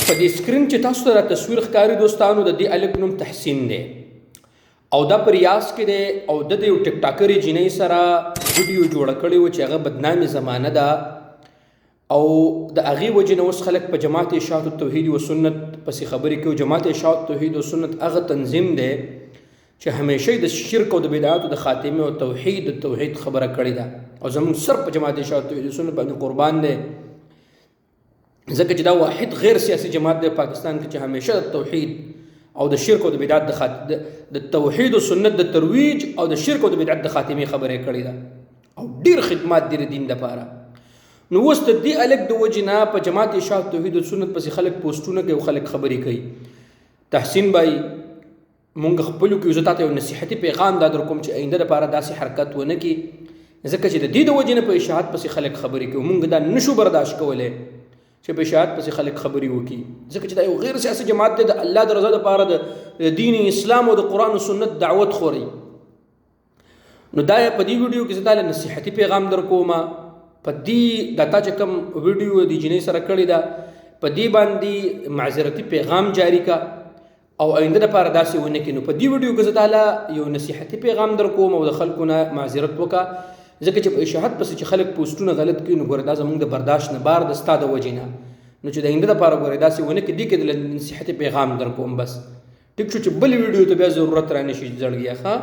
په دې سکرین چې تاسو ته تصویر ښکاري دوستانو، د دې الک نوم تحسین دی او دا په ریاض کې دی او د یو ټیک ټاکرې جینۍ سره ویډیو جوړه کړې وه چې هغه بدنامي زمانه ده او د هغې وجې نه اوس خلک په جماعت اشاعت التوحید و سنت پسې خبرې کوي. جماعت اشاعت التوحید و سنت هغه تنظیم دی چې همیشه د شرک او د بدعاتو د خاتمې او توحید خبره کړې ده او زموږ سر په جماعت اشاعت التوحید و سنت باندې قربان دی، ځکه چې دا واحد غیر سیاسي جماعت دی پاکستان کې چې همیشه د توحید او د شرک او د بدعت د توحید او سنت د ترویج او د شرک او د بدعت د خاتمې خبرې کړې ده او ډیر خدمات دي د دین لپاره. نو اوس د دې الګ د وجې نه په جماعت اشاعت توحید او سنت پسې خلک پوسټونه کوي او خلک خبرې کوي. تحسین بھائی مونږ خپلو کې زه تاته یو نصیحتي پیغام دا در کوم چې آینده لپاره داسې حرکت ونه کړي، ځکه چې د دې د وجې نه په اشاعت پسې خلک خبرې کوي. مونږ دا نشو برداشت کولی چې په اشاعت پسې خلک خبرې وکړي، ځکه چې دا یو غیر سیاسي جماعت دی، د الله د رضا لپاره د دین اسلام او د قرآن و سنت دعوت خوري. نو دا په دې ویډیو کې زه تاله نصیحتي پیغام در کوم. په دې دا تا چې کوم ویډیو د جینۍ سره کړې ده په دې باندې معذرتي پیغام جاری کا او آینده لپاره داسې ونه کړي. نو په دې ویډیو کې زه تاله یو نصیحتي پیغام در کوم او د خلکو نه معذرت وکړه، ځکه چې په اشاعت پسې چې خلک پوسټونه غلط کوي نو ګوره دا زموږ د برداشت نه بار د ستا د وجې نه، نو چې د آینده لپاره ګوره داسې ونه کړي. دې کې د نصیحتي پیغام در کوم بس. ټیک شو چې بل ویډیو ته بیا ضرورت را نشي زړګیا ښه.